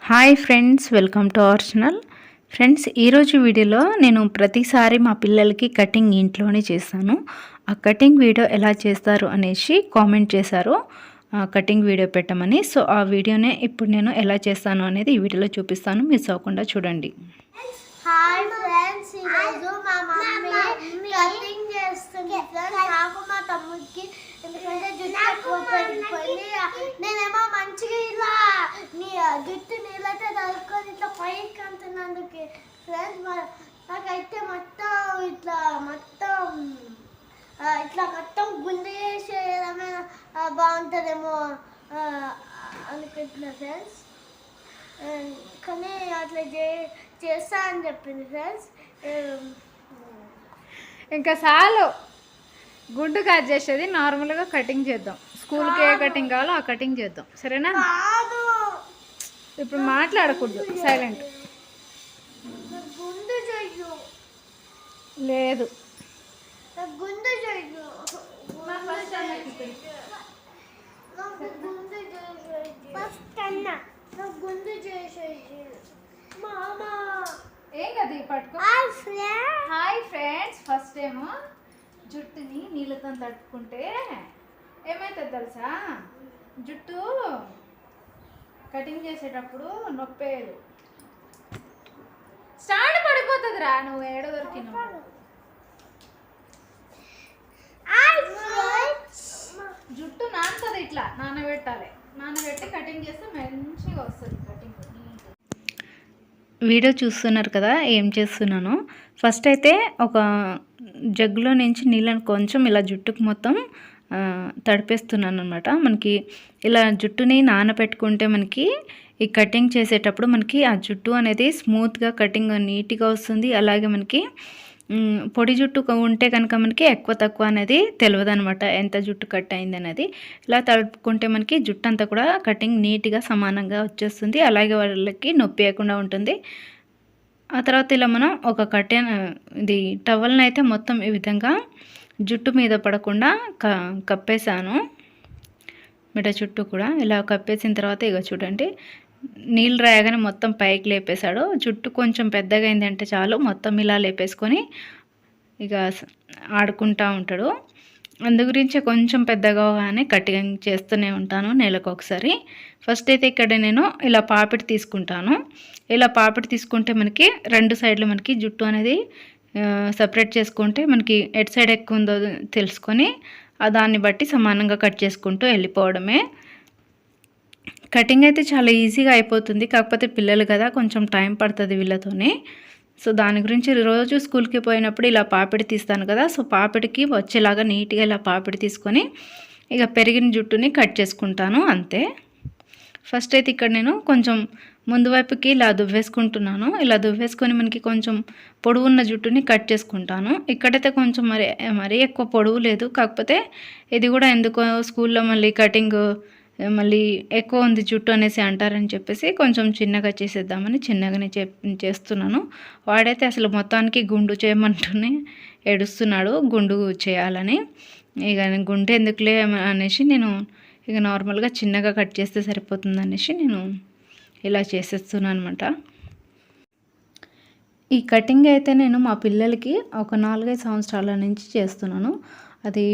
Hi friends, welcome to our channel. Friends, ఈరోజు వీడియోలో నేను ప్రతిసారి మా పిల్లలకి కటింగ్ ఇంట్లోనే చేస్తాను. ఆ కటింగ్ వీడియో ఎలా చేస్తారు అనేసి కామెంట్ చేశారు కటింగ్ వీడియో పెట్టమని. సో ఆ వీడియోనే ఇప్పుడు నేను ఎలా చేస్తాను అనేది ఈ వీడియోలో చూపిస్తాను. మిస్ అవ్వకుండా చూడండి. హాయ్ ఫ్రెండ్స్, ఈరోజు మా మమ్మీ కటింగ్ చేస్తుంది. నాకు మా తమ్ముడికి ఎందుకంటే జుట్టు ఎక్కువ పెరిగిపోయింది. నేనేమో మంచిగా ఇలా జుట్టు నీళ్ళతో తడుకొని ఇట్లా పైకి అంటున్నందుకు ఫ్రెండ్స్ నాకైతే మొత్తం గుండె చేసేయడమే బాగుంటుందేమో అనుకుంటున్నా ఫ్రెండ్స్. కానీ అట్లా చేస్తా అని చెప్పింది ఫ్రెండ్స్. ఇంకా చాలు, గుడ్డు కట్ చేసేది నార్మల్గా కటింగ్ చేద్దాం. స్కూల్కి ఏ కటింగ్ కావాలో ఆ కటింగ్ చేద్దాం, సరేనా? ఇప్పుడు మాట్లాడకూడదు, సైలెంట్. గుండు చెయ్యు లేదు, గుండు చెయ్యు గుండు చేసేది మామా. ఏం కదా పట్టుకో. హాయ్ ఫ్రెండ్స్, ఫస్ట్ ఏమో జుట్టుని నీళ్ళతో తట్టుకుంటే ఏమవుతుంది తెలుసా? జుట్టు కటింగ్ చేసేటప్పుడు నొప్పేది స్టాండ్ పడిపోతుందిరా. నువ్వు ఏడ దొరికినావు? జుట్టు నానుతుంది, ఇట్లా నానబెట్టాలి. నానబెట్టి కటింగ్ చేస్తే మంచిగా వస్తుంది కటింగ్. వీడియో చూస్తున్నారు కదా ఏం చేస్తున్నాను. ఫస్ట్ అయితే ఒక జగ్గులో నుంచి నీళ్ళని కొంచెం ఇలా జుట్టుకు మొత్తం తడిపేస్తున్నాను అనమాట. మనకి ఇలా జుట్టుని నానబెట్టుకుంటే మనకి ఈ కటింగ్ చేసేటప్పుడు మనకి ఆ జుట్టు అనేది స్మూత్గా కటింగ్ నీట్గా వస్తుంది. అలాగే మనకి పొడి జుట్టు ఉంటే కనుక మనకి ఎక్కువ తక్కువ అనేది తెలియదు అనమాట, ఎంత జుట్టు కట్ అయింది అనేది. ఇలా తడుపుకుంటే మనకి జుట్టు అంతా కూడా కటింగ్ నీట్గా సమానంగా వచ్చేస్తుంది. అలాగే వాళ్ళకి నొప్పి లేకుండా ఉంటుంది. ఆ తర్వాత ఇలా మనం ఒక ఇది టవల్ని అయితే మొత్తం ఈ విధంగా జుట్టు మీద పడకుండా కప్పేసాను. మిడ చుట్టూ కూడా ఇలా కప్పేసిన తర్వాత ఇక చూడండి, నీళ్ళు రాయగానే మొత్తం పైకి లేపేశాడు. జుట్టు కొంచెం పెద్దగా అయిందంటే చాలు మొత్తం ఇలా లేపేసుకొని ఇక ఆడుకుంటూ ఉంటాడు. అందు గురించి కొంచెం పెద్దగా కానీ కటింగ్ చేస్తూనే ఉంటాను నెలకు ఒకసారి. ఫస్ట్ అయితే ఇక్కడ నేను ఇలా పాపిడి తీసుకుంటాను. ఇలా పాపిడి తీసుకుంటే మనకి రెండు సైడ్లు మనకి జుట్టు అనేది సపరేట్ చేసుకుంటే మనకి ఎటు సైడ్ ఎక్కువ ఉందో తెలుసుకొని దాన్ని బట్టి సమానంగా కట్ చేసుకుంటూ వెళ్ళిపోవడమే. కటింగ్ అయితే చాలా ఈజీగా అయిపోతుంది. కాకపోతే పిల్లలు కదా, కొంచెం టైం పడుతుంది వీళ్ళతోనే. సో దాని గురించి రోజు స్కూల్కి పోయినప్పుడు ఇలా పాపిడి తీస్తాను కదా, సో పాపిడికి వచ్చేలాగా నీట్గా ఇలా పాపిడి తీసుకొని ఇక పెరిగిన జుట్టుని కట్ చేసుకుంటాను అంతే. ఫస్ట్ అయితే ఇక్కడ నేను కొంచెం ముందు వైపుకి ఇలా దువ్వేసుకుంటున్నాను. ఇలా దువ్వేసుకొని మనకి కొంచెం పొడవున్న జుట్టుని కట్ చేసుకుంటాను. ఇక్కడైతే కొంచెం మరీ ఎక్కువ పొడవు లేదు, కాకపోతే ఇది కూడా ఎందుకో స్కూల్లో మళ్ళీ కటింగ్ మళ్ళీ ఎక్కువ ఉంది జుట్టు అనేసి అంటారని చెప్పేసి కొంచెం చిన్నగా చేసేద్దామని చిన్నగానే చేస్తున్నాను. వాడైతే అసలు మొత్తానికి గుండు చేయమంటూనే ఏడుస్తున్నాడు గుండు చేయాలని. ఇక గుండు ఎందుకులే అనేసి నేను ఇక నార్మల్గా చిన్నగా కట్ చేస్తే సరిపోతుంది అనేసి నేను ఇలా చేసేస్తున్నాను అనమాట. ఈ కటింగ్ అయితే నేను మా పిల్లలకి ఒక 4-5 సంవత్సరాల నుంచి చేస్తున్నాను. అది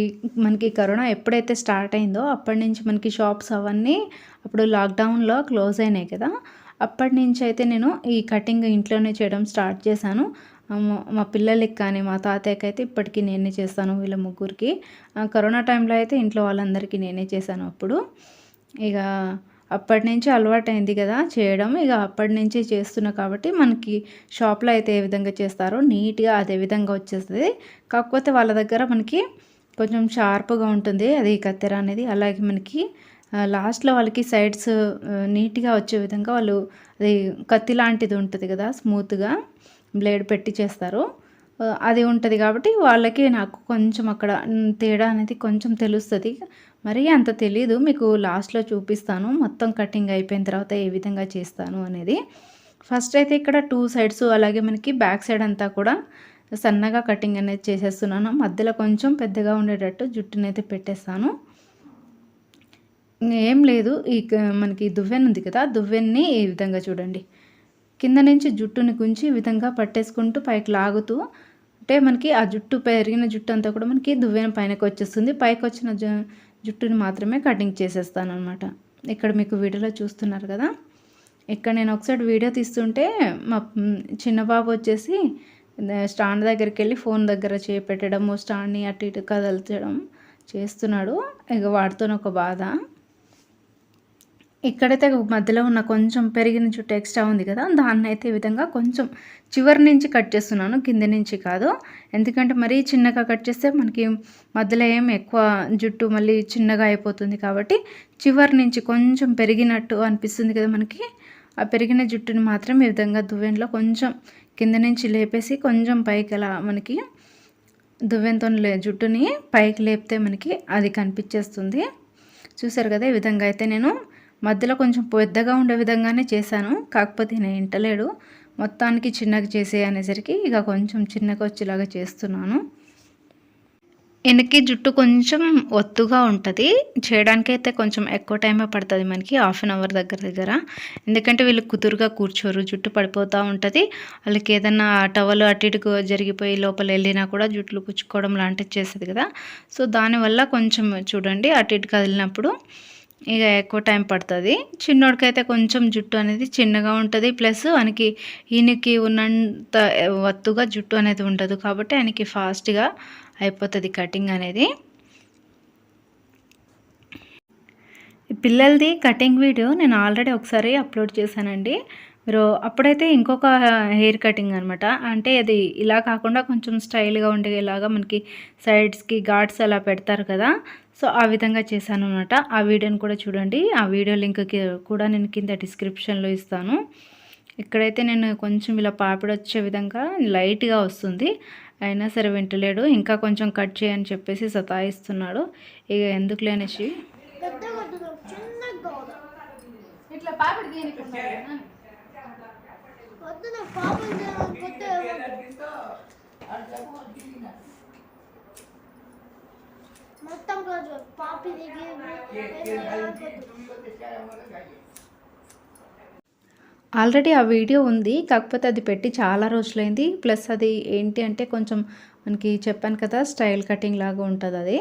మనకి కరోనా ఎప్పుడైతే స్టార్ట్ అయిందో అప్పటి నుంచి మనకి షాప్స్ అవన్నీ అప్పుడు లాక్డౌన్లో క్లోజ్ అయినాయి కదా, అప్పటి నుంచి అయితే నేను ఈ కటింగ్ ఇంట్లోనే చేయడం స్టార్ట్ చేశాను. మా పిల్లలకి కానీ మా తాతయ్యకి అయితే ఇప్పటికీ నేనే చేస్తాను, వీళ్ళ ముగ్గురికి. కరోనా టైంలో అయితే ఇంట్లో వాళ్ళందరికీ నేనే చేశాను అప్పుడు. ఇక అప్పటి నుంచి అలవాటైంది కదా చేయడం, ఇక అప్పటి నుంచి చేస్తున్నా కాబట్టి మనకి షాప్లో అయితే ఏ విధంగా చేస్తారో నీట్గా అదే విధంగా వచ్చేస్తుంది. కాకపోతే వాళ్ళ దగ్గర మనకి కొంచెం షార్ప్గా ఉంటుంది అది కత్తెర అనేది. అలాగే మనకి లాస్ట్లో వాళ్ళకి సైడ్స్ నీట్గా వచ్చే విధంగా వాళ్ళు అది కత్తి లాంటిది ఉంటుంది కదా, స్మూత్గా బ్లేడ్ పెట్టి చేస్తారు, అది ఉంటుంది. కాబట్టి వాళ్ళకి నాకు కొంచెం అక్కడ తేడా అనేది కొంచెం తెలుస్తుంది. మరీ అంత తెలీదు, మీకు లాస్ట్లో చూపిస్తాను మొత్తం కటింగ్ అయిపోయిన తర్వాత ఏ విధంగా చేస్తాను అనేది. ఫస్ట్ అయితే ఇక్కడ 2 సైడ్స్ అలాగే మనకి బ్యాక్ సైడ్ అంతా కూడా సన్నగా కటింగ్ అనేది చేసేస్తున్నాను. మధ్యలో కొంచెం పెద్దగా ఉండేటట్టు జుట్టునైతే పెట్టేస్తాను. ఏం లేదు. మనకి దువ్వెన ఉంది కదా! దువ్వెనని ఈ విధంగా చూడండి. కింద నుంచి జుట్టుని గుంచి ఈ విధంగా పట్టేసుకుంటూ పైకి లాగుతూ అంటే మనకి ఆ జుట్టు పెరిగిన జుట్టు అంతా కూడా మనకి దువ్వెన పైనకి వచ్చేస్తుంది. పైకొచ్చిన జుట్టుని మాత్రమే కటింగ్ చేసేస్తాననమాట. ఇక్కడ మీకు వీడియోలో చూస్తున్నారు కదా! ఇక్కడ నేను ఒకసారి వీడియో తీస్తుంటే మా చిన్న బాబు వచ్చేసి స్టాండ్ దగ్గరికెళ్ళి ఫోన్ దగ్గర చేయి పెట్టడము, స్టాండ్‌ని అటు ఇటు కదల్చడం చేస్తున్నాడు. ఇక వాడితోని ఒక బాధ. ఇక్కడైతే మధ్యలో ఉన్న కొంచెం పెరిగిన జుట్టు ఎక్స్ట్రా ఉంది కదా! దాన్నైతే ఈ విధంగా కొంచెం చివరి నుంచి కట్ చేస్తున్నాను, కింద నుంచి కాదు. ఎందుకంటే మరీ చిన్నగా కట్ చేస్తే మనకి మధ్యలో ఎక్కువ జుట్టు మళ్ళీ చిన్నగా అయిపోతుంది కాబట్టి చివరి నుంచి కొంచెం పెరిగినట్టు అనిపిస్తుంది కదా మనకి. ఆ పెరిగిన జుట్టుని మాత్రం ఈ విధంగా దువ్వెనలో కొంచెం కింద నుంచి లేపేసి కొంచెం పైకి అలా మనకి దువ్వెనతో జుట్టుని పైకి లేపితే మనకి అది కనిపించేస్తుంది. చూసారు కదా! ఈ విధంగా అయితే నేను మధ్యలో కొంచెం పెద్దగా ఉండే విధంగానే చేశాను. కాకపోతే నేను ఇంటలేడు. మొత్తానికి చిన్నగా చేసే అనేసరికి ఇక కొంచెం చిన్నగా వచ్చేలాగా చేస్తున్నాను. వెనక్కి జుట్టు కొంచెం ఒత్తుగా ఉంటుంది. చేయడానికైతే కొంచెం ఎక్కువ టైమే పడుతుంది మనకి, హాఫ్ అన్ అవర్ దగ్గర. ఎందుకంటే వీళ్ళు కుదురుగా కూర్చోరు, జుట్టు పడిపోతూ ఉంటుంది. వాళ్ళకి ఏదన్నా టవల్ అటు ఇటు జరిగిపోయి లోపల వెళ్ళినా కూడా జుట్లు కుచ్చుకోవడం లాంటిది చేస్తుంది కదా. సో దానివల్ల కొంచెం చూడండి అటు ఇటు కదిలినప్పుడు ఇక ఎక్కువ టైం పడుతుంది. చిన్నోడికైతే కొంచెం జుట్టు అనేది చిన్నగా ఉంటుంది. ప్లస్ ఈయనకి ఉన్నంత ఒత్తుగా జుట్టు అనేది ఉండదు కాబట్టి ఆయనకి ఫాస్ట్గా అయిపోతుంది కటింగ్ అనేది. పిల్లలది కటింగ్ వీడియో నేను ఆల్రెడీ ఒకసారి అప్లోడ్ చేశానండి. మీరు అప్పుడైతే ఇంకొక హెయిర్ కటింగ్ అనమాట. అంటే అది ఇలా కాకుండా కొంచెం స్టైల్గా ఉండేలాగా మనకి సైడ్స్కి ఘాట్స్ అలా పెడతారు కదా. సో ఆ విధంగా చేశాను అనమాట. ఆ వీడియోని కూడా చూడండి. ఆ వీడియో లింక్ కూడా నేను కింద డిస్క్రిప్షన్లో ఇస్తాను. ఇక్కడైతే నేను కొంచెం ఇలా పాపిడి వచ్చే విధంగా లైట్గా వస్తుంది. అయినా సరే వింటలేడు. ఇంకా కొంచెం కట్ చేయని చెప్పేసి సతాయిస్తున్నాడు. ఇక ఎందుకు లేనేసి ఇట్లా పాపిడి దేనికి మొత్తం పాపి ఆల్రెడీ ఆ వీడియో ఉంది. కాకపోతే అది పెట్టి చాలా రోజులైంది. ప్లస్ అది ఏంటి అంటే కొంచెం మనకి చెప్పాను కదా స్టైల్ కటింగ్ లాగా ఉంటుంది. అది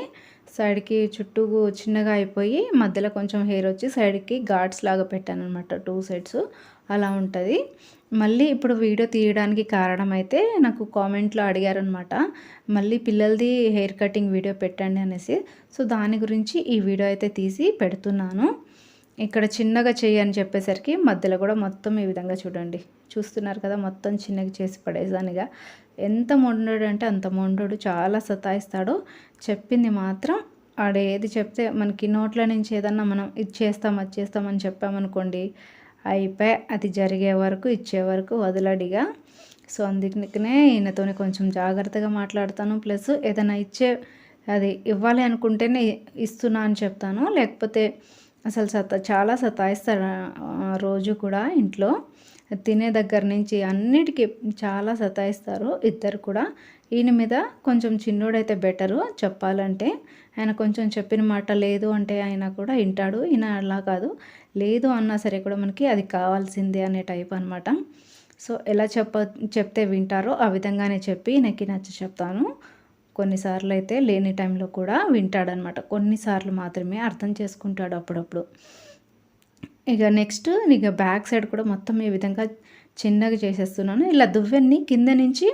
సైడ్కి చుట్టూ చిన్నగా అయిపోయి మధ్యలో కొంచెం హెయిర్ వచ్చి సైడ్కి ఘాట్స్ లాగా పెట్టాను అనమాట. 2 సైడ్స్ అలా ఉంటుంది. మళ్ళీ ఇప్పుడు వీడియో తీయడానికి కారణం అయితే నాకు కామెంట్లో అడిగారనమాట, మళ్ళీ పిల్లలది హెయిర్ కటింగ్ వీడియో పెట్టండి అనేసి. సో దాని గురించి ఈ వీడియో అయితే తీసి పెడుతున్నాను. ఇక్కడ చిన్నగా చేయని చెప్పేసరికి మధ్యలో కూడా మొత్తం ఈ విధంగా చూడండి, చూస్తున్నారు కదా, మొత్తం చిన్నగా చేసి పడేసానిగా. ఎంత మొండోడు అంటే అంత మొండోడు, చాలా సతాయిస్తాడు. చెప్పింది మాత్రం ఆడేది చెప్తే మనకి నోట్ల నుంచి ఏదన్నా మనం ఇది చేస్తాం అది చేస్తామని చెప్పామనుకోండి, అయిపోయి అది జరిగే వరకు ఇచ్చే వరకు వదలడిగా. సో అందుకనే ఈయనతోనే కొంచెం జాగ్రత్తగా మాట్లాడతాను. ప్లస్ ఏదైనా అది ఇవ్వాలి అనుకుంటేనే ఇస్తున్నా అని చెప్తాను. లేకపోతే అసలు చాలా సతాయిస్తారు. రోజు కూడా ఇంట్లో తినే దగ్గర నుంచి అన్నిటికీ చాలా సతాయిస్తారు ఇద్దరు కూడా. ఈయన మీద కొంచెం చిన్నోడైతే బెటరు చెప్పాలంటే. ఆయన కొంచెం చెప్పిన మాట లేదు అంటే ఆయన కూడా వింటాడు. ఈయన అలా కాదు, లేదు అన్నా సరే కూడా మనకి అది కావాల్సిందే అనే టైప్ అనమాట. సో ఎలా చెప్తే వింటారో ఆ విధంగానే చెప్పి నాకు నచ్చ చెప్తాను. కొన్నిసార్లు అయితే లేని టైంలో కూడా వింటాడనమాట. కొన్నిసార్లు మాత్రమే అర్థం చేసుకుంటాడు అప్పుడప్పుడు. ఇక నెక్స్ట్ బ్యాక్ సైడ్ కూడా మొత్తం ఈ విధంగా చిన్నగా చేసేస్తున్నాను. ఇలా దువ్వెన్ని కింద నుంచి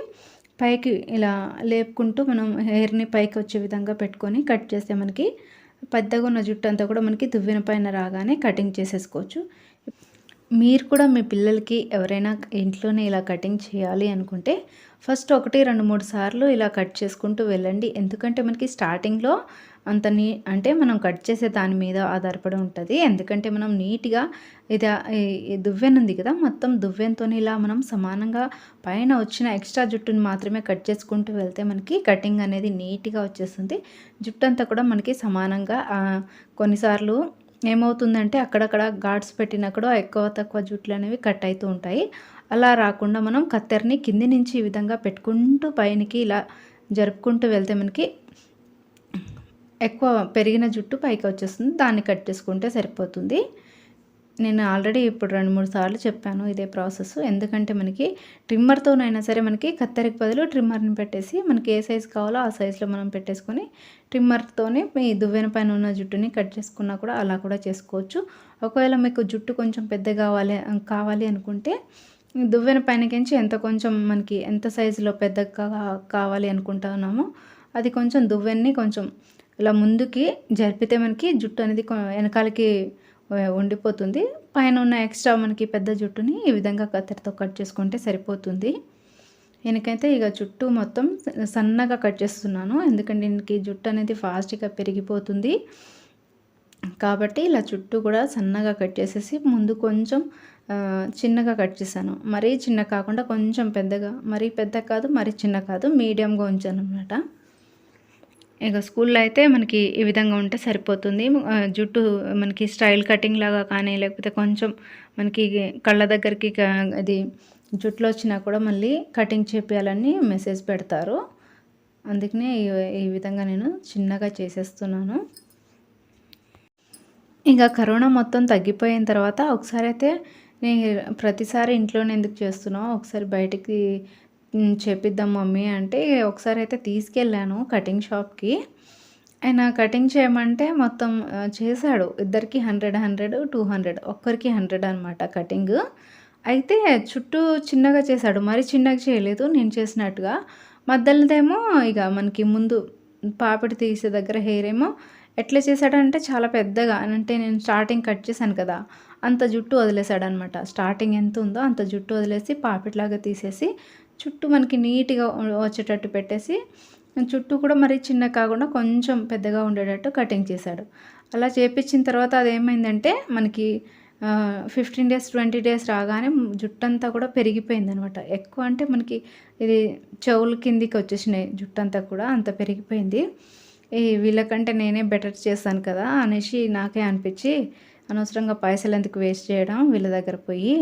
పైకి ఇలా లేపుకుంటూ మనం హెయిర్ని పైకి వచ్చే విధంగా పెట్టుకొని కట్ చేస్తే మనకి పెద్దగా ఉన్న జుట్టు అంతా కూడా మనకి దువ్వెన పైన రాగానే కటింగ్ చేసేసుకోవచ్చు. మీరు కూడా మీ పిల్లలకి ఎవరైనా ఇంట్లోనే ఇలా కటింగ్ చేయాలి అనుకుంటే ఫస్ట్ 1, 2, 3 సార్లు ఇలా కట్ చేసుకుంటూ వెళ్ళండి. ఎందుకంటే మనకి స్టార్టింగ్లో అంత అంటే మనం కట్ చేసే దాని మీద ఆధారపడి ఉంటుంది. ఎందుకంటే మనం నీట్గా ఈ దువ్వెన ఉంది కదా, మొత్తం దువ్వెనతో ఇలా మనం సమానంగా పైన వచ్చిన ఎక్స్ట్రా జుట్టుని మాత్రమే కట్ చేసుకుంటూ వెళ్తే మనకి కటింగ్ అనేది నీట్గా వచ్చేస్తుంది. జుట్టు అంతా కూడా మనకి సమానంగా కొన్నిసార్లు ఏమవుతుందంటే అక్కడక్కడ ఘాట్స్ పెట్టినప్పుడు ఎక్కువ తక్కువ జుట్లు అనేవి కట్ అవుతూ ఉంటాయి. అలా రాకుండా మనం కత్తెరని కింది నుంచి ఈ విధంగా పెట్టుకుంటూ పైనకి ఇలా జరుపుకుంటూ వెళ్తే మనకి ఎక్కువ పెరిగిన జుట్టు పైకి వచ్చేస్తుంది, దాన్ని కట్ చేసుకుంటే సరిపోతుంది. నేను ఆల్రెడీ ఇప్పుడు 2-3 సార్లు చెప్పాను ఇదే ప్రాసెస్. ఎందుకంటే మనకి ట్రిమ్మర్తోనైనా సరే మనకి కత్తెరకు బదులు ట్రిమ్మర్ని పెట్టేసి మనకి ఏ సైజు కావాలో ఆ సైజులో మనం పెట్టేసుకొని ట్రిమ్మర్తోనే మీ దువ్వెన పైన ఉన్న జుట్టుని కట్ చేసుకున్నా కూడా అలా కూడా చేసుకోవచ్చు. ఒకవేళ మీకు జుట్టు కొంచెం పెద్ద కావాలి అనుకుంటే దువ్వెన పైనకించి కొంచెం మనకి ఎంత సైజులో పెద్దగా కావాలి అనుకుంటున్నామో అది కొంచెం దువ్వెన్ని కొంచెం ఇలా ముందుకి జరిపితే మనకి జుట్టు అనేది వెనకాలకి ఉండిపోతుంది. పైన ఉన్న ఎక్స్ట్రా మనకి పెద్ద జుట్టుని ఈ విధంగా కత్తెరతో కట్ చేసుకుంటే సరిపోతుంది. నేనకైతే ఇక జుట్టు మొత్తం సన్నగా కట్ చేస్తున్నాను, ఎందుకంటే దీనికి జుట్టు అనేది ఫాస్ట్గా పెరిగిపోతుంది కాబట్టి ఇలా చుట్టూ కూడా సన్నగా కట్ చేసేసి ముందు కొంచెం చిన్నగా కట్ చేశాను. మరీ చిన్న కాకుండా కొంచెం పెద్దగా, మరీ పెద్ద కాదు మరీ చిన్న కాదు, మీడియంగా ఉంచాను అనమాట. ఇక స్కూల్లో అయితే మనకి ఈ విధంగా ఉంటే సరిపోతుంది. జుట్టు మనకి స్టైల్ కటింగ్ లాగా కానీ లేకపోతే కొంచెం మనకి కళ్ళ దగ్గరికి అది జుట్టులో వచ్చినా కూడా మళ్ళీ కటింగ్ చేపియాలని మెసేజ్ పెడతారు. అందుకనే ఈ విధంగా నేను చిన్నగా చేసేస్తున్నాను. ఇంకా కరోనా మొత్తం తగ్గిపోయిన తర్వాత ఒకసారి అయితే నేను ప్రతిసారి ఇంట్లోనే ఎందుకు చేస్తున్నావు, ఒకసారి బయటికి చేపిద్దాం మమ్మీ అంటే ఒకసారి అయితే తీసుకెళ్ళాను కటింగ్ షాప్కి. ఆయన కటింగ్ చేయమంటే మొత్తం చేశాడు. ఇద్దరికి 100, 200, ఒక్కరికి 100 అనమాట కటింగ్. అయితే చుట్టూ చిన్నగా చేశాడు, మరి చిన్నగా చేయలేదు నేను చేసినట్టుగా. మధ్యలోదేమో ఇక మనకి ముందు పాపిడి తీసే దగ్గర హెయిర్ ఏమో ఎట్లా చేశాడంటే చాలా పెద్దగా, అంటే నేను స్టార్టింగ్ కట్ చేశాను కదా అంత జుట్టు వదిలేశాడనమాట. స్టార్టింగ్ ఎంత ఉందో అంత జుట్టు వదిలేసి పాపిడిలాగా తీసేసి చుట్టూ మనకి నీట్గా వచ్చేటట్టు పెట్టేసి చుట్టూ కూడా మరీ చిన్న కాకుండా కొంచెం పెద్దగా ఉండేటట్టు కటింగ్ చేశాడు. అలా చేపించిన తర్వాత అదేమైందంటే మనకి 15 డేస్ 20 డేస్ రాగానే జుట్టంతా కూడా పెరిగిపోయింది అనమాట. ఎక్కువ అంటే మనకి ఇది చెవుల కిందికి వచ్చేసినాయి జుట్టంతా కూడా, అంత పెరిగిపోయింది. వీళ్ళకంటే నేనే బెటర్ చేస్తాను కదా అనేసి నాకే అనిపించి అనవసరంగా పైసలు ఎందుకు వేస్ట్ చేయడం, వీళ్ళ దగ్గర పోయి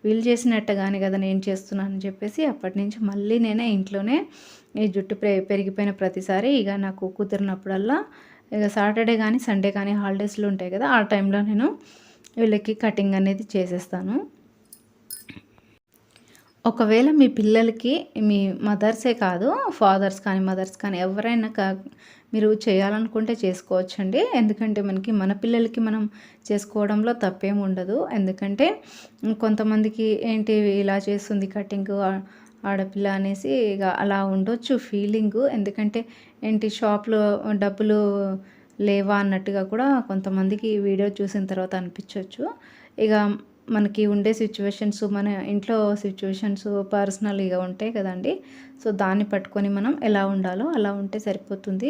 వీళ్ళు చేసినట్టుగానే కదా నేను చేస్తున్నానని చెప్పేసి అప్పటి నుంచి మళ్ళీ నేనే ఇంట్లోనే ఈ జుట్టు పెరిగిపోయిన ప్రతిసారి ఇక నాకు కుదిరినప్పుడల్లా ఇక సాటర్డే కానీ సండే కానీ హాలిడేస్లు ఉంటాయి కదా ఆ టైంలో నేను వీళ్ళకి కటింగ్ అనేది చేసేస్తాను. ఒకవేళ మీ పిల్లలకి మీ మదర్సే కాదు ఫాదర్స్ కానీ మదర్స్ కానీ ఎవరైనా మీరు చేయాలనుకుంటే చేసుకోవచ్చండి. ఎందుకంటే మనకి మన పిల్లలకి మనం చేసుకోవడంలో తప్పేం ఉండదు. ఎందుకంటే కొంతమందికి ఏంటి ఇలా చేస్తుంది కటింగ్ ఆడపిల్ల అనేసి ఇక అలా ఉండొచ్చు ఫీలింగు. ఎందుకంటే ఏంటి షాప్లో డబ్బులు లేవా అన్నట్టుగా కూడా కొంతమందికి వీడియో చూసిన తర్వాత అనిపించవచ్చు. ఇక మనకి ఉండే సిచ్యువేషన్స్, మన ఇంట్లో సిచ్యువేషన్స్ పర్సనల్గా ఉంటాయి కదండి. సో దాన్ని పట్టుకొని మనం ఎలా ఉండాలో అలా ఉంటే సరిపోతుంది.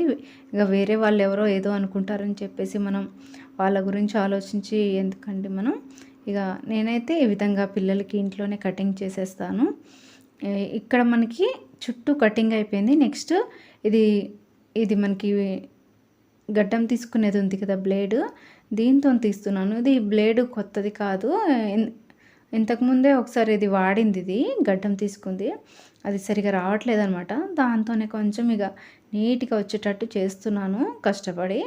ఇక వేరే వాళ్ళు ఎవరో ఏదో అనుకుంటారని చెప్పేసి మనం వాళ్ళ గురించి ఆలోచించి ఎందుకంటే మనం ఇక నేనైతే ఈ విధంగా పిల్లలకి ఇంట్లోనే కటింగ్ చేసేస్తాను. ఇక్కడ మనకి చుట్టూ కటింగ్ అయిపోయింది. నెక్స్ట్ ఇది మనకి గడ్డం తీసుకునేది ఉంది కదా బ్లేడ్, దీంతో తీస్తున్నాను. ఇది బ్లేడ్ కొత్తది కాదు, ఇంతకుముందే ఒకసారి ఇది వాడింది, ఇది గడ్డం తీసుకుంది, అది సరిగా రావట్లేదు అనమాట. దాంతోనే కొంచెం ఇక నీట్గా వచ్చేటట్టు చేస్తున్నాను కష్టపడి.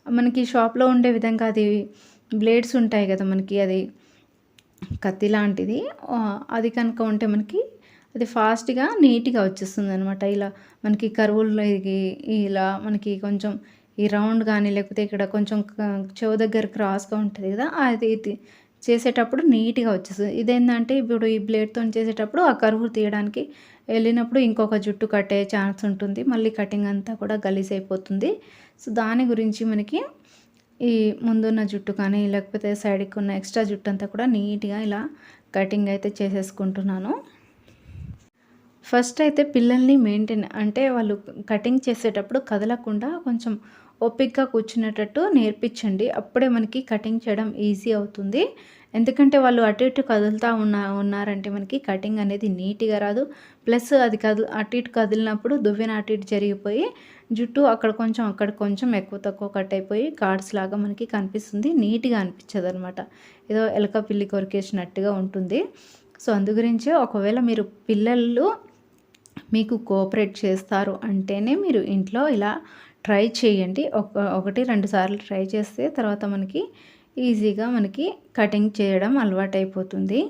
మనకి షాప్లో ఉండే విధంగా అది బ్లేడ్స్ ఉంటాయి కదా మనకి, అది కత్తి లాంటిది, అది కనుక ఉంటే మనకి అది ఫాస్ట్గా నీట్గా వచ్చేస్తుంది అనమాట. ఇలా మనకి కరువుల్లో ఇలా మనకి కొంచెం ఈ రౌండ్ కానీ లేకపోతే ఇక్కడ కొంచెం చెవు దగ్గర క్రాస్గా ఉంటుంది కదా, అది చేసేటప్పుడు నీట్గా వచ్చేస్తుంది. ఇదేంటంటే ఇప్పుడు ఈ బ్లేడ్తో చేసేటప్పుడు ఆ కరువు తీయడానికి వెళ్ళినప్పుడు ఇంకొక జుట్టు కట్టే ఛాన్స్ ఉంటుంది, మళ్ళీ కటింగ్ అంతా కూడా గలీజ్ అయిపోతుంది. సో దాని గురించి మనకి ఈ ముందున్న జుట్టు కానీ లేకపోతే సైడ్కి ఉన్న ఎక్స్ట్రా జుట్టు అంతా కూడా నీట్గా ఇలా కటింగ్ అయితే చేసేసుకుంటున్నాను. ఫస్ట్ అయితే పిల్లల్ని మెయింటైన్ అంటే వాళ్ళు కటింగ్ చేసేటప్పుడు కదలకుండా కొంచెం ఓపిక్గా కూర్చునేటట్టు నేర్పించండి. అప్పుడే మనకి కటింగ్ చేయడం ఈజీ అవుతుంది. ఎందుకంటే వాళ్ళు అటు ఇటు కదులుతూ ఉన్నారంటే మనకి కటింగ్ అనేది నీట్గా రాదు. ప్లస్ అది అటు ఇటు కదిలినప్పుడు దువ్వెన అటు ఇటు జరిగిపోయి జుట్టు అక్కడ కొంచెం ఎక్కువ తక్కువ కట్ అయిపోయి కార్డ్స్ లాగా మనకి కనిపిస్తుంది, నీట్గా అనిపించదు అనమాట. ఏదో ఎలక పిల్లి కొరికేసినట్టుగా ఉంటుంది. సో అందుగురించి ఒకవేళ మీరు పిల్లలు మీకు కోఆపరేట్ చేస్తారు అంటేనే మీరు ఇంట్లో ఇలా ట్రై చేయండి. ఒకటి 2 సార్లు ట్రై చేస్తే తర్వాత మనకి ఈజీగా మనకి కటింగ్ చేయడం అలవాటైపోతుంది.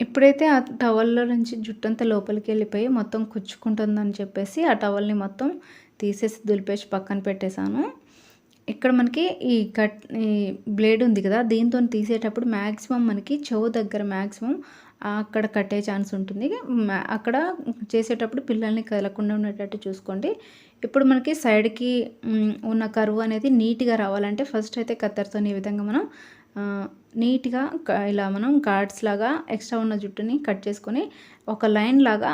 ఇప్పుడైతే ఆ టవల్‌లో నుంచి జుట్టంతా లోపలికి వెళ్ళిపోయి మొత్తం కుచ్చుకుంటుందని చెప్పేసి ఆ టవల్‌ని మొత్తం తీసేసి దులిపేసి పక్కన పెట్టేశాను. ఇక్కడ మనకి ఈ బ్లేడ్ ఉంది కదా, దీంతోని తీసేటప్పుడు మ్యాక్సిమం మనకి చెవు దగ్గర మ్యాక్సిమం అక్కడ కట్టే ఛాన్స్ ఉంటుంది. అక్కడ చేసేటప్పుడు పిల్లల్ని కదలకుండా ఉండేటట్టు చూసుకోండి. ఇప్పుడు మనకి సైడ్‌కి ఉన్న కర్వ్ అనేది నీట్‌గా రావాలంటే ఫస్ట్ అయితే కత్తెరతోని ఈ విధంగా మనం నీట్‌గా ఇలా మనం కార్డ్స్ లాగా ఎక్స్ట్రా ఉన్న జుట్టుని కట్ చేసుకొని ఒక లైన్ లాగా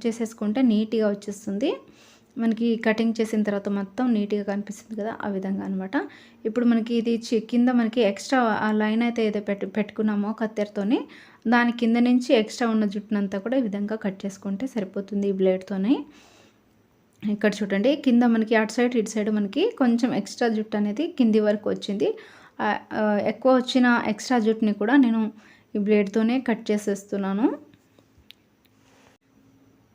చేసేసుకుంటే నీట్‌గా వచ్చేస్తుంది. మనకి కటింగ్ చేసిన తర్వాత మొత్తం నీట్‌గా కనిపిస్తుంది కదా, ఆ విధంగా అనమాట. ఇప్పుడు మనకి ఇది కింద మనకి ఎక్స్ట్రా ఆ లైన్ అయితే ఏదో పెట్టుకున్నామో కత్తెరతోని, దాని కింద నుంచి ఎక్స్ట్రా ఉన్న జుట్టునంతా కూడా ఈ విధంగా కట్ చేసుకుంటే సరిపోతుంది ఈ బ్లేడ్‌తోని. ఇక్కడ చూడండి, కింద మనకి అటు సైడ్ ఇటు సైడ్ మనకి కొంచెం ఎక్స్ట్రా జుట్టు అనేది కింది వరకు వచ్చింది. ఎక్కువ వచ్చిన ఎక్స్ట్రా జుట్టుని కూడా నేను ఈ బ్లేడ్‌తోనే కట్ చేసేస్తున్నాను.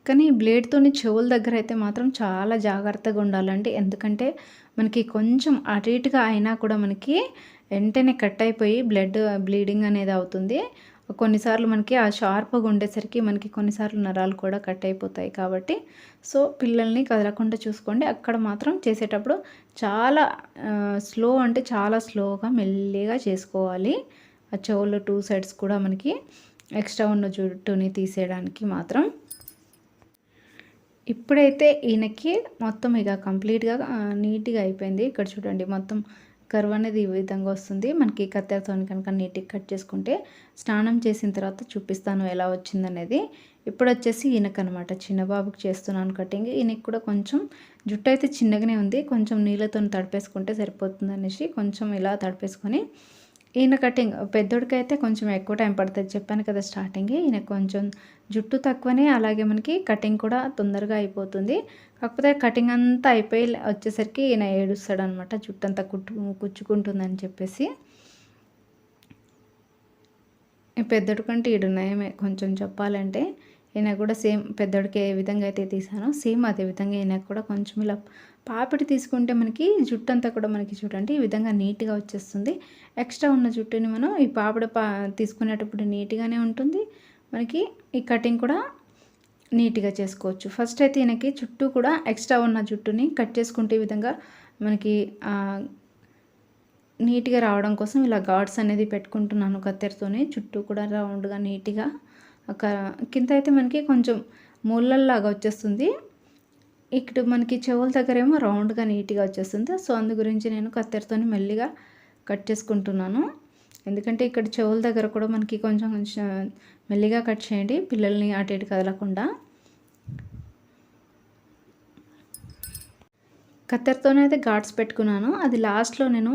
కానీ ఈ బ్లేడ్‌తోని చెవుల దగ్గర అయితే మాత్రం చాలా జాగ్రత్తగా ఉండాలండి. ఎందుకంటే మనకి కొంచెం అటు ఇటుగా అయినా కూడా మనకి వెంటనే కట్ అయిపోయి బ్లీడింగ్ అనేది అవుతుంది. కొన్నిసార్లు మనకి ఆ షార్ప్‌గా ఉండేసరికి మనకి కొన్నిసార్లు నరాలు కూడా కట్ అయిపోతాయి. కాబట్టి సో పిల్లల్ని కదలకుండా చూసుకోండి. అక్కడ మాత్రం చేసేటప్పుడు చాలా స్లో అంటే చాలా స్లోగా మెల్లిగా చేసుకోవాలి. ఆ చెవులు 2 సైడ్స్ కూడా మనకి ఎక్స్ట్రా ఉన్న జుట్టుని తీసేయడానికి మాత్రం. ఇప్పుడైతే ఈయనకి మొత్తం ఇక కంప్లీట్‌గా నీట్‌గా అయిపోయింది. ఇక్కడ చూడండి, మొత్తం కర్వ్ అనేది ఈ విధంగా వస్తుంది. మనకి కత్తెరతోని కనుక నీట్‌గా కట్ చేసుకుంటే స్నానం చేసిన తర్వాత చూపిస్తాను ఎలా వచ్చిందనేది. ఇప్పుడు వచ్చేసి ఈయనకనమాట, చిన్న బాబుకి చేస్తున్నాను కటింగ్. ఈయనకి కూడా కొంచెం జుట్టు అయితే చిన్నగానే ఉంది. కొంచెం నీళ్ళతోని తడిపేసుకుంటే సరిపోతుంది అనేసి కొంచెం ఇలా తడిపేసుకొని ఈయన కటింగ్. పెద్దోడికైతే కొంచెం ఎక్కువ టైం పడుతుంది, చెప్పాను కదా స్టార్టింగే. ఈయన కొంచెం జుట్టు తక్కువనే, అలాగే మనకి కటింగ్ కూడా తొందరగా అయిపోతుంది. కాకపోతే కటింగ్ అంతా అయిపోయి వచ్చేసరికి ఈయన ఏడుస్తాడనమాట, జుట్టు అంతా కుచ్చుకుంటుందని చెప్పేసి. ఈ పెద్దోడి కంటే ఈడు నయమే కొంచెం చెప్పాలంటే. ఈయన కూడా సేమ్ పెద్దోడికి ఏ విధంగా అయితే తీసానో సేమ్ అదే విధంగా ఈయన కూడా కొంచెం ఇలా పాపిడి తీసుకుంటే మనకి జుట్టు అంతా కూడా మనకి చూడండి ఈ విధంగా నీట్‌గా వచ్చేస్తుంది. ఎక్స్ట్రా ఉన్న జుట్టుని మనం ఈ పాపిడి తీసుకునేటప్పుడు నీట్‌గానే ఉంటుంది. మనకి ఈ కటింగ్ కూడా నీట్‌గా చేసుకోవచ్చు. ఫస్ట్ అయితే ఈయనకి చుట్టూ కూడా ఎక్స్ట్రా ఉన్న జుట్టుని కట్ చేసుకుంటే ఈ విధంగా మనకి నీట్‌గా రావడం కోసం ఇలా గాడ్స్ అనేది పెట్టుకుంటున్నాను కత్తెరతోని. చుట్టూ కూడా రౌండ్‌గా నీట్‌గా కింద అయితే మనకి కొంచెం ముళ్ళల్లాగా వచ్చేస్తుంది. ఇక్కడ మనకి చెవుల దగ్గరేమో రౌండ్‌గా నీట్‌గా వచ్చేస్తుంది. సో అందు గురించి నేను కత్తెరతోని మెల్లిగా కట్ చేసుకుంటున్నాను. ఎందుకంటే ఇక్కడ చెవుల దగ్గర కూడా మనకి కొంచెం మెల్లిగా కట్ చేయండి, పిల్లల్ని అటు ఇటు కదలకుండా. కత్తెరతోనే అయితే ఘాట్స్ పెట్టుకున్నాను. అది లాస్ట్‌లో నేను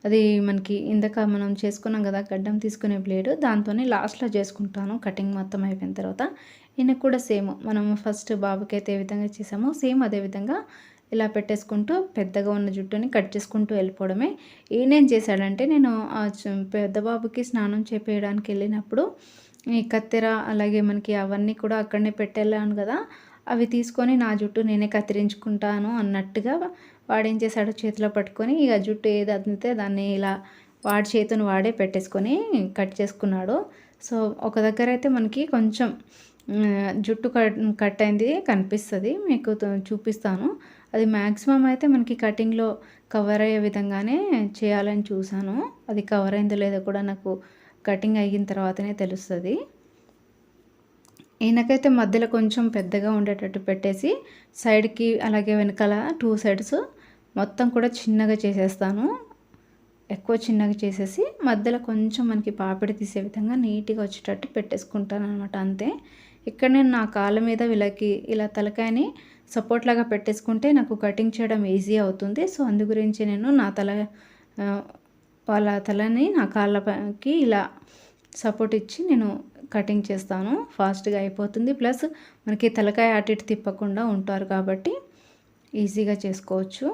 అది మనకి ఇందాక మనం చేసుకున్నాం కదా గడ్డం తీసుకునే బ్లేడ్, దాంతోనే లాస్ట్‌లో చేసుకుంటాను కటింగ్ మొత్తం అయిపోయిన తర్వాత. ఈయనకు కూడా సేమ్ మనం ఫస్ట్ బాబుకి అయితే ఏ విధంగా చేసామో సేమ్ అదే విధంగా ఇలా పెట్టేసుకుంటూ పెద్దగా ఉన్న జుట్టుని కట్ చేసుకుంటూ వెళ్ళిపోవడమే. ఈయనేం చేశాడంటే, నేను పెద్ద బాబుకి స్నానం చేపేయడానికి వెళ్ళినప్పుడు ఈ కత్తెర అలాగే మనకి అవన్నీ కూడా అక్కడనే పెట్టెళ్ళాను కదా, అవి తీసుకొని నా జుట్టు నేనే కత్తిరించుకుంటాను అన్నట్టుగా వాడేం చేశాడు, చేతిలో పట్టుకొని ఇక జుట్టు ఏది అందితే దాన్ని ఇలా వాడి చేతిని వాడే పెట్టేసుకొని కట్ చేసుకున్నాడు. సో ఒక దగ్గర అయితే మనకి కొంచెం జుట్టు కట్ అయింది కనిపిస్తుంది, మీకు చూపిస్తాను. అది మ్యాక్సిమం అయితే మనకి కటింగ్లో కవర్ అయ్యే విధంగానే చేయాలని చూసాను. అది కవర్ అయిందో లేదో కూడా నాకు కటింగ్ అయిన తర్వాతనే తెలుస్తుంది. ఈయనకైతే మధ్యలో కొంచెం పెద్దగా ఉండేటట్టు పెట్టేసి సైడ్కి అలాగే వెనకాల 2 సైడ్స్ మొత్తం కూడా చిన్నగా చేసేస్తాను. ఎక్కువ చిన్నగా చేసేసి మధ్యలో కొంచెం మనకి పాపిడి తీసే విధంగా నీట్గా వచ్చేటట్టు పెట్టేసుకుంటాను అనమాట. అంతే. ఇక్కడ నేను నా కాళ్ళ మీద వీళ్ళకి ఇలా తలకాయని సపోర్ట్ లాగా పెట్టేసుకుంటే నాకు కటింగ్ చేయడం ఈజీ అవుతుంది. సో అందు గురించి నేను నా తల వాళ్ళ తలని నా కాళ్ళకి ఇలా సపోర్ట్ ఇచ్చి నేను కటింగ్ చేస్తాను. ఫాస్ట్గా అయిపోతుంది. ప్లస్ మనకి తలకాయ అటు ఇటు తిప్పకుండా ఉంటారు కాబట్టి ఈజీగా చేసుకోవచ్చు.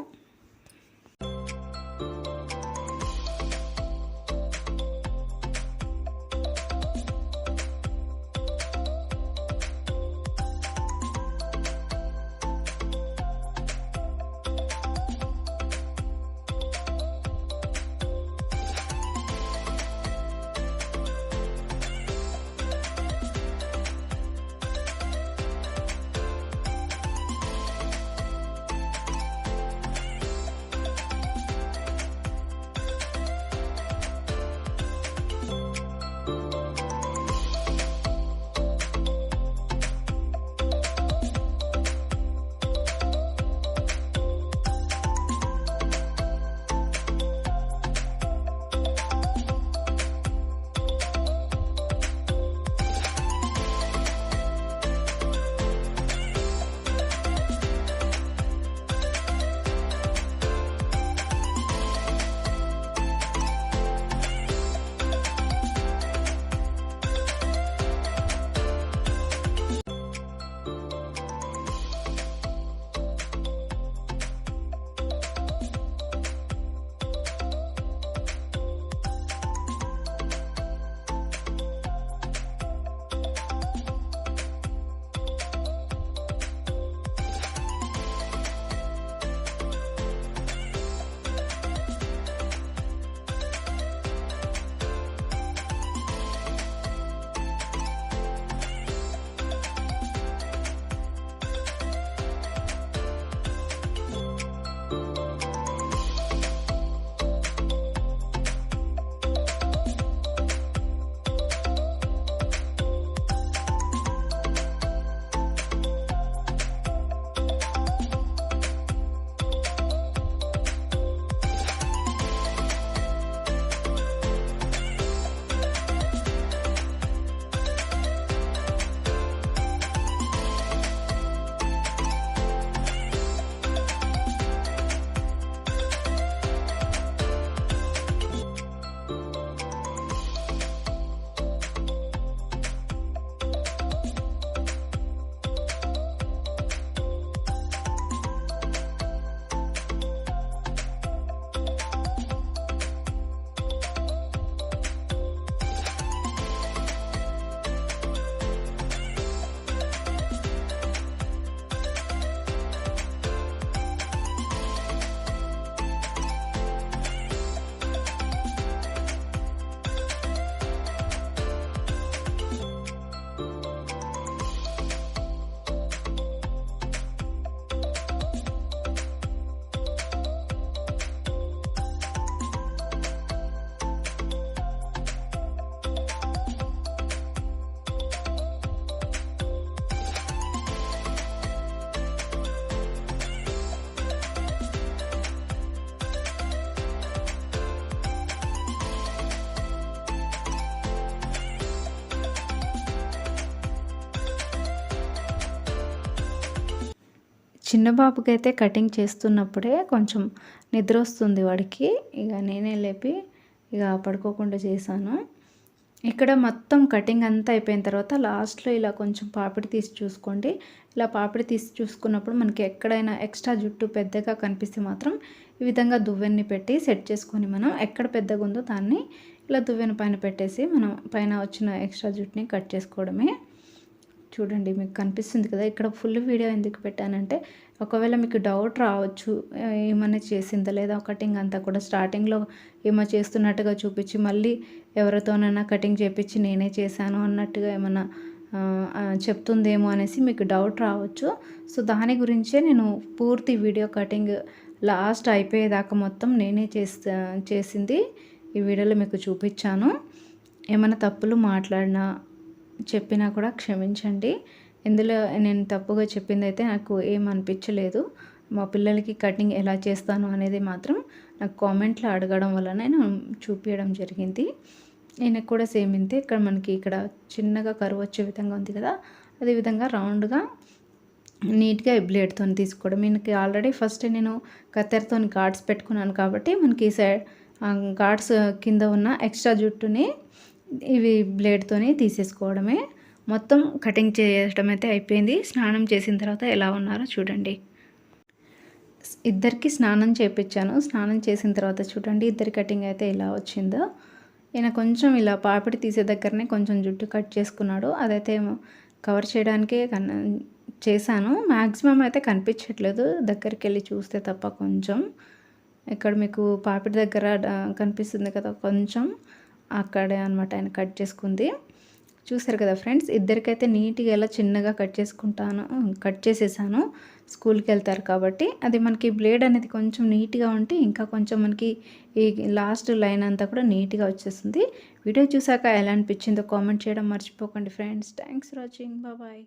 చిన్న బాబుకైతే కటింగ్ చేస్తున్నప్పుడే కొంచెం నిద్ర వస్తుంది వాడికి. ఇక నేనే లేపి ఇక పడుకోకుండా చేశాను. ఇక్కడ మొత్తం కటింగ్ అంతా అయిపోయిన తర్వాత లాస్ట్లో ఇలా కొంచెం పాపిడి తీసి చూసుకోండి. ఇలా పాపిడి తీసి చూసుకున్నప్పుడు మనకి ఎక్కడైనా ఎక్స్ట్రా జుట్టు పెద్దగా కనిపిస్తే మాత్రం ఈ విధంగా దువ్వెన్ని పెట్టి సెట్ చేసుకొని మనం ఎక్కడ పెద్దగా ఉందో దాన్ని ఇలా దువ్వెన పైన పెట్టేసి మనం పైన వచ్చిన ఎక్స్ట్రా జుట్టుని కట్ చేసుకోవడమే. చూడండి మీకు కనిపిస్తుంది కదా. ఇక్కడ ఫుల్ వీడియో ఎందుకు పెట్టానంటే ఒకవేళ మీకు డౌట్ రావచ్చు, ఏమైనా చేసిందా లేదా కటింగ్ అంతా కూడా స్టార్టింగ్లో ఏమో చేస్తున్నట్టుగా చూపించి మళ్ళీ ఎవరితోనైనా కటింగ్ చేపించి నేనే చేశాను అన్నట్టుగా ఏమన్నా చెప్తుందేమో అనేసి మీకు డౌట్ రావచ్చు. సో దాని గురించే నేను పూర్తి వీడియో కటింగ్ లాస్ట్ అయిపోయేదాకా మొత్తం నేనే చేసింది ఈ వీడియోలో మీకు చూపించాను. ఏమైనా తప్పులు మాట్లాడినా చెప్పినా కూడా క్షమించండి. ఇందులో నేను తప్పుగా చెప్పింది అయితే నాకు ఏం అనిపించలేదు. మా పిల్లలకి కటింగ్ ఎలా చేస్తాను అనేది మాత్రం నాకు కామెంట్లో అడగడం వల్ల నేను చూపించడం జరిగింది. ఈయనకు కూడా సేమ్ ఇంతే. ఇక్కడ చిన్నగా కరువు వచ్చే విధంగా ఉంది కదా, అదే విధంగా రౌండ్గా నీట్గా బ్లేడ్తో తీసుకోవడం. ఈయనకి ఆల్రెడీ ఫస్ట్ నేను కత్తెరతో ఘాట్స్ పెట్టుకున్నాను కాబట్టి మనకి సైడ్ ఘాట్స్ కింద ఉన్న ఎక్స్ట్రా జుట్టుని ఇవి బ్లేడ్తోని తీసేసుకోవడమే. మొత్తం కటింగ్ చేయడం అయితే అయిపోయింది. స్నానం చేసిన తర్వాత ఎలా ఉన్నారో చూడండి. ఇద్దరికి స్నానం చేయించాను. స్నానం చేసిన తర్వాత చూడండి ఇద్దరి కటింగ్ అయితే ఎలా వచ్చిందో. ఈయన కొంచెం ఇలా పాపిడి తీసే దగ్గరనే కొంచెం జుట్టు కట్ చేసుకున్నాడు. అదైతే కవర్ చేయడానికే చేశాను. మ్యాక్సిమం అయితే కనిపించట్లేదు దగ్గరికి వెళ్ళి చూస్తే తప్ప. కొంచెం ఇక్కడ మీకు పాపిడి దగ్గర కనిపిస్తుంది కదా, కొంచెం అక్కడే అనమాట ఆయన కట్ చేసుకుంది. చూసారు కదా ఫ్రెండ్స్, ఇద్దరికైతే నీట్గా ఎలా చిన్నగా కట్ చేసేసాను. స్కూల్కి వెళ్తారు కాబట్టి అది మనకి బ్లేడ్ అనేది కొంచెం నీట్గా ఉంటే ఇంకా కొంచెం మనకి ఈ లాస్ట్ లైన్ అంతా కూడా నీట్గా వచ్చేస్తుంది. వీడియో చూసాక ఎలా అనిపించిందో కామెంట్ చేయడం మర్చిపోకండి friends. Thanks for watching. Bye.